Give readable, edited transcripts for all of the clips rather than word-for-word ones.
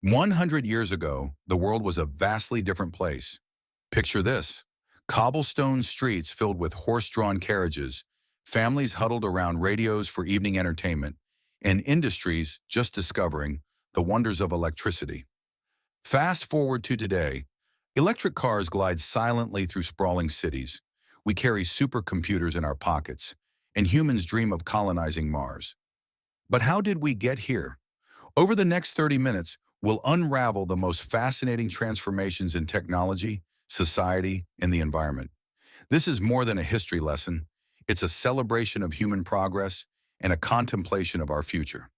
100 years ago, the world was a vastly different place. Picture this: cobblestone streets filled with horse-drawn carriages, families huddled around radios for evening entertainment, and industries just discovering the wonders of electricity. Fast forward to today, electric cars glide silently through sprawling cities. We carry supercomputers in our pockets, and humans dream of colonizing Mars. But how did we get here? Over the next 30 minutes, we'll unravel the most fascinating transformations in technology, society, and the environment. This is more than a history lesson. It's a celebration of human progress and a contemplation of our future.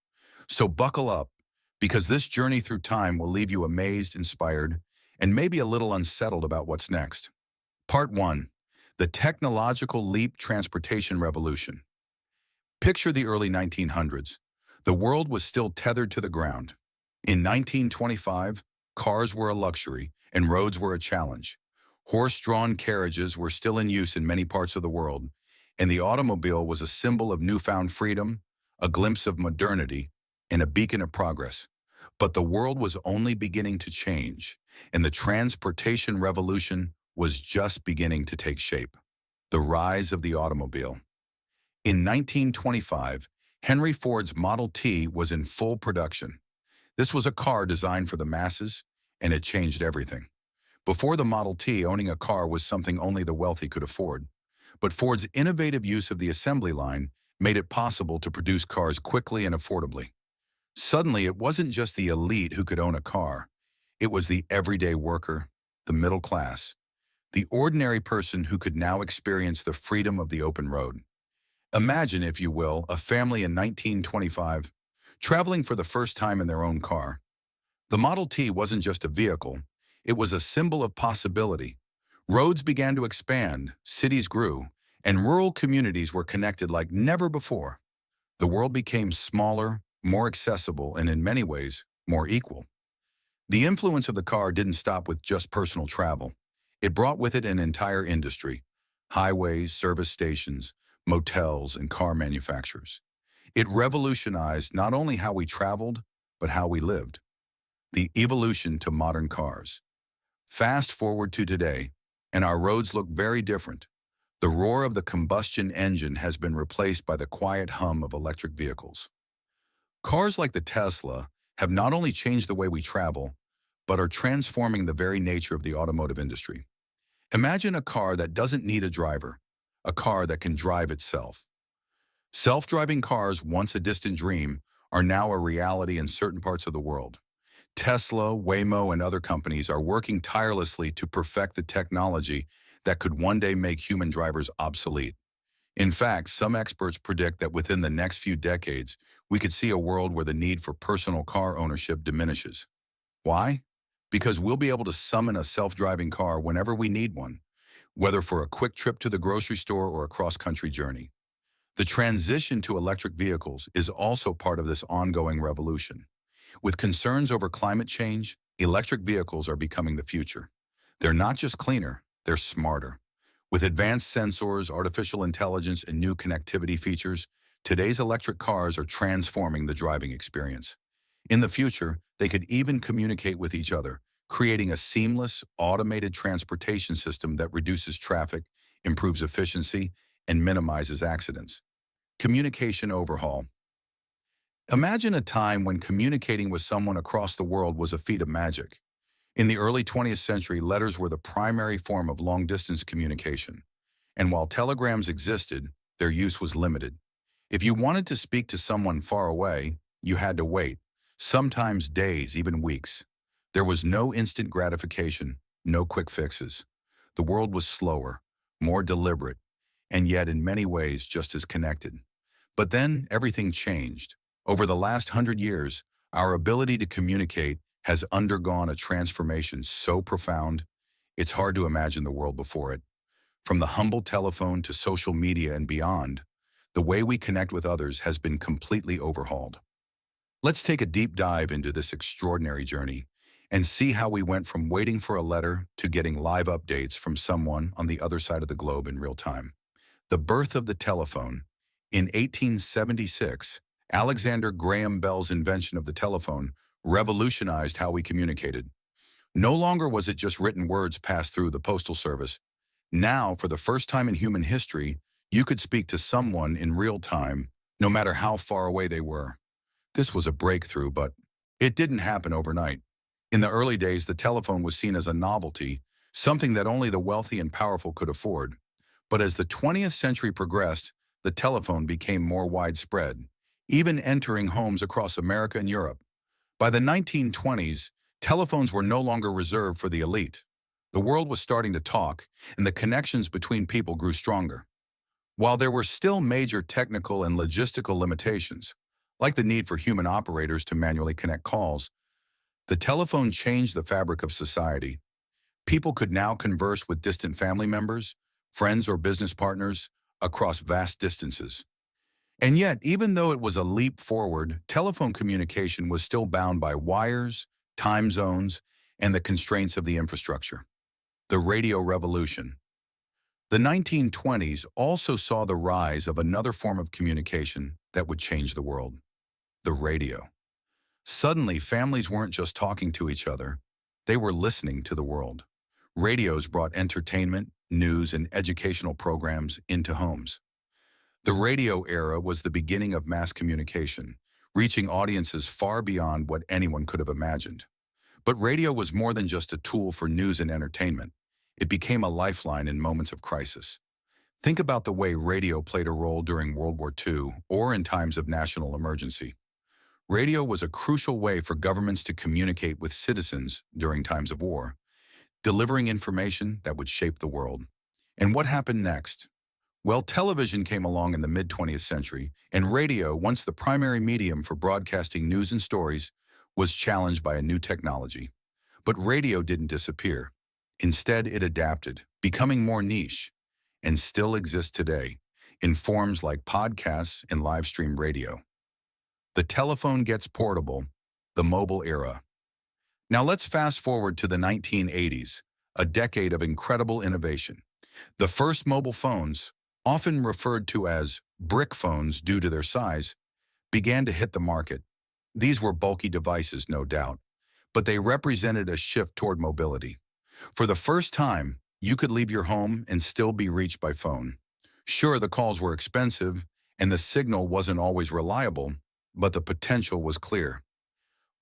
So buckle up, because this journey through time will leave you amazed, inspired, and maybe a little unsettled about what's next. Part 1. The Technological Leap Transportation Revolution. Picture the early 1900s. The world was still tethered to the ground. In 1925, cars were a luxury and roads were a challenge. Horse-drawn carriages were still in use in many parts of the world, and the automobile was a symbol of newfound freedom, a glimpse of modernity, and a beacon of progress. But the world was only beginning to change, and the transportation revolution was just beginning to take shape. The rise of the automobile. In 1925, Henry Ford's Model T was in full production. This was a car designed for the masses, and it changed everything. Before the Model T, owning a car was something only the wealthy could afford. But Ford's innovative use of the assembly line made it possible to produce cars quickly and affordably. Suddenly, it wasn't just the elite who could own a car. It was the everyday worker, the middle class, the ordinary person who could now experience the freedom of the open road. Imagine, if you will, a family in 1925 traveling for the first time in their own car. The Model T wasn't just a vehicle, it was a symbol of possibility. Roads began to expand, cities grew, and rural communities were connected like never before. The world became smaller, more accessible, and in many ways, more equal. The influence of the car didn't stop with just personal travel. It brought with it an entire industry: highways, service stations, motels, and car manufacturers. It revolutionized not only how we traveled, but how we lived. The evolution to modern cars. Fast forward to today, and our roads look very different. The roar of the combustion engine has been replaced by the quiet hum of electric vehicles. Cars like the Tesla have not only changed the way we travel, but are transforming the very nature of the automotive industry. Imagine a car that doesn't need a driver, a car that can drive itself. Self-driving cars, once a distant dream, are now a reality in certain parts of the world. Tesla, Waymo, and other companies are working tirelessly to perfect the technology that could one day make human drivers obsolete. In fact, some experts predict that within the next few decades, we could see a world where the need for personal car ownership diminishes. Why? Because we'll be able to summon a self-driving car whenever we need one, whether for a quick trip to the grocery store or a cross-country journey. The transition to electric vehicles is also part of this ongoing revolution. With concerns over climate change, electric vehicles are becoming the future. They're not just cleaner, they're smarter. With advanced sensors, artificial intelligence, and new connectivity features, today's electric cars are transforming the driving experience. In the future, they could even communicate with each other, creating a seamless, automated transportation system that reduces traffic, improves efficiency, and minimizes accidents. Communication overhaul. Imagine a time when communicating with someone across the world was a feat of magic. In the early 20th century, letters were the primary form of long-distance communication. And while telegrams existed, their use was limited. If you wanted to speak to someone far away, you had to wait, sometimes days, even weeks. There was no instant gratification, no quick fixes. The world was slower, more deliberate, and yet in many ways just as connected. But then everything changed. Over the last 100 years, our ability to communicate has undergone a transformation so profound, it's hard to imagine the world before it. From the humble telephone to social media and beyond, the way we connect with others has been completely overhauled. Let's take a deep dive into this extraordinary journey and see how we went from waiting for a letter to getting live updates from someone on the other side of the globe in real time. The birth of the telephone. In 1876, Alexander Graham Bell's invention of the telephone revolutionized how we communicated. No longer was it just written words passed through the postal service. Now, for the first time in human history, you could speak to someone in real time, no matter how far away they were. This was a breakthrough, but it didn't happen overnight. In the early days, the telephone was seen as a novelty, something that only the wealthy and powerful could afford. But as the 20th century progressed, the telephone became more widespread, even entering homes across America and Europe. By the 1920s, telephones were no longer reserved for the elite. The world was starting to talk, and the connections between people grew stronger. While there were still major technical and logistical limitations, like the need for human operators to manually connect calls, the telephone changed the fabric of society. People could now converse with distant family members, friends or business partners across vast distances. And yet, even though it was a leap forward, telephone communication was still bound by wires, time zones, and the constraints of the infrastructure. The radio revolution. The 1920s also saw the rise of another form of communication that would change the world: the radio. Suddenly, families weren't just talking to each other, they were listening to the world. Radios brought entertainment, news, and educational programs into homes. The radio era was the beginning of mass communication, reaching audiences far beyond what anyone could have imagined. But radio was more than just a tool for news and entertainment. It became a lifeline in moments of crisis. Think about the way radio played a role during World War II or in times of national emergency. Radio was a crucial way for governments to communicate with citizens during times of war, delivering information that would shape the world. And what happened next? Well, television came along in the mid-20th century, and radio, once the primary medium for broadcasting news and stories, was challenged by a new technology. But radio didn't disappear. Instead, it adapted, becoming more niche, and still exists today, in forms like podcasts and live stream radio. The telephone gets portable, the mobile era. Now let's fast forward to the 1980s, a decade of incredible innovation. The first mobile phones, often referred to as brick phones due to their size, began to hit the market. These were bulky devices, no doubt, but they represented a shift toward mobility. For the first time, you could leave your home and still be reached by phone. Sure, the calls were expensive and the signal wasn't always reliable, but the potential was clear.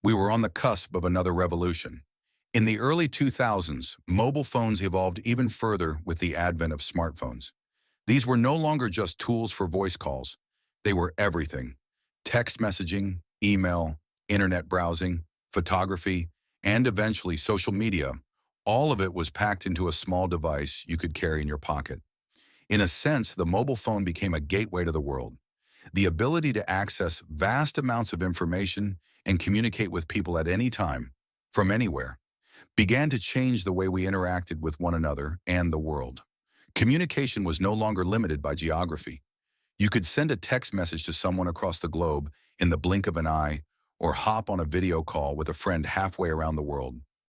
We were on the cusp of another revolution. In the early 2000s, mobile phones evolved even further with the advent of smartphones. These were no longer just tools for voice calls. They were everything: text messaging, email, internet browsing, photography, and eventually social media. All of it was packed into a small device you could carry in your pocket. In a sense, the mobile phone became a gateway to the world. The ability to access vast amounts of information and communicate with people at any time, from anywhere, began to change the way we interacted with one another and the world. Communication was no longer limited by geography. You could send a text message to someone across the globe in the blink of an eye, or hop on a video call with a friend halfway around the world.